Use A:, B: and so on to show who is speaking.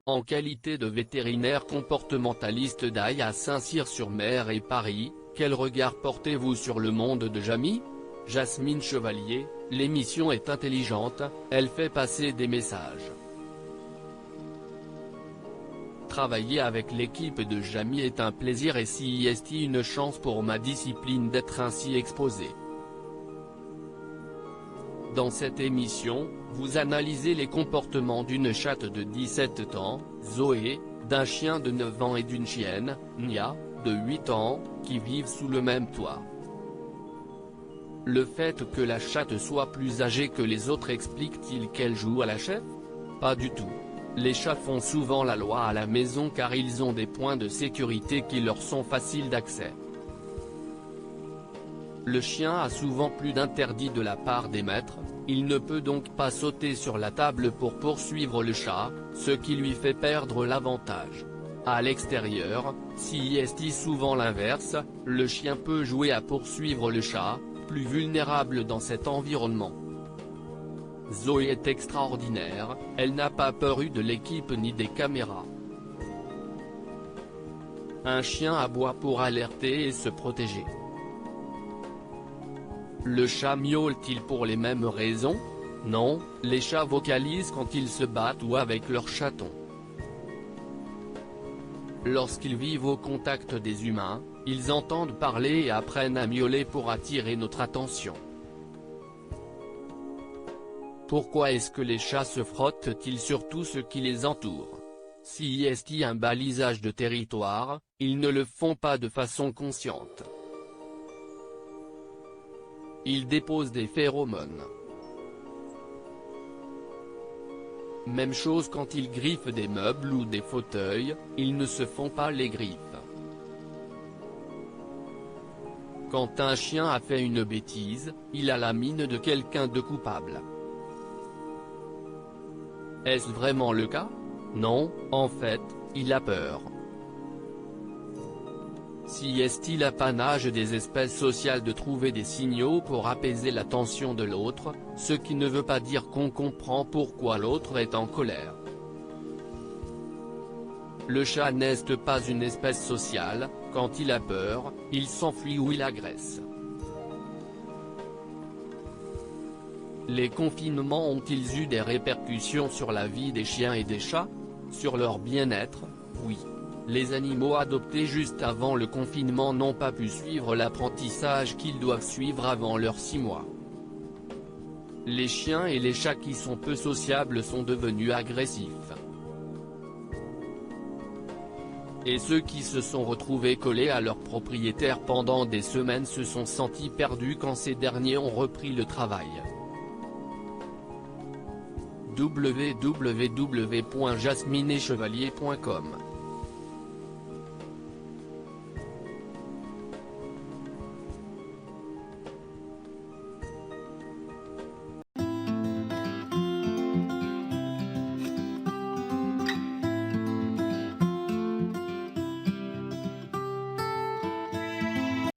A: En qualité de vétérinaire comportementaliste d'Aille à Saint-Cyr-sur-Mer et Paris, quel regard portez-vous sur le monde de Jamie? Jasmine Chevalier, l'émission est intelligente, elle fait passer des messages. Travailler avec l'équipe de Jamie est un plaisir et c'est une chance pour ma discipline d'être ainsi exposée. Dans cette émission, vous analysez les comportements d'une chatte de 17 ans, Zoé, d'un chien de 9 ans et d'une chienne, Nia, de 8 ans, qui vivent sous le même toit. Le fait que la chatte soit plus âgée que les autres explique-t-il qu'elle joue à la chef? Pas du tout. Les chats font souvent la loi à la maison car ils ont des points de sécurité qui leur sont faciles d'accès. Le chien a souvent plus d'interdits de la part des maîtres, il ne peut donc pas sauter sur la table pour poursuivre le chat, ce qui lui fait perdre l'avantage. À l'extérieur, si c'est souvent l'inverse, le chien peut jouer à poursuivre le chat, plus vulnérable dans cet environnement. Zoé est extraordinaire, elle n'a pas peur de l'équipe ni des caméras. Un chien aboie pour alerter et se protéger. Le chat miaule-t-il pour les mêmes raisons? Non, les chats vocalisent quand ils se battent ou avec leurs chatons. Lorsqu'ils vivent au contact des humains, ils entendent parler et apprennent à miauler pour attirer notre attention. Pourquoi est-ce que les chats se frottent-ils sur tout ce qui les entoure? Si est un balisage de territoire, ils ne le font pas de façon consciente. Ils déposent des phéromones. Même chose quand ils griffent des meubles ou des fauteuils, ils ne se font pas les griffes. Quand un chien a fait une bêtise, il a la mine de quelqu'un de coupable. Est-ce vraiment le cas? Non, en fait, il a peur. Si est-il l'apanage des espèces sociales de trouver des signaux pour apaiser la tension de l'autre, ce qui ne veut pas dire qu'on comprend pourquoi l'autre est en colère. Le chat n'est pas une espèce sociale, quand il a peur, il s'enfuit ou il agresse. Les confinements ont-ils eu des répercussions sur la vie des chiens et des chats? Sur leur bien-être, oui. Les animaux adoptés juste avant le confinement n'ont pas pu suivre l'apprentissage qu'ils doivent suivre avant leurs 6 mois. Les chiens et les chats qui sont peu sociables sont devenus agressifs. Et ceux qui se sont retrouvés collés à leurs propriétaires pendant des semaines se sont sentis perdus quand ces derniers ont repris le travail. www.jasminechevalier.com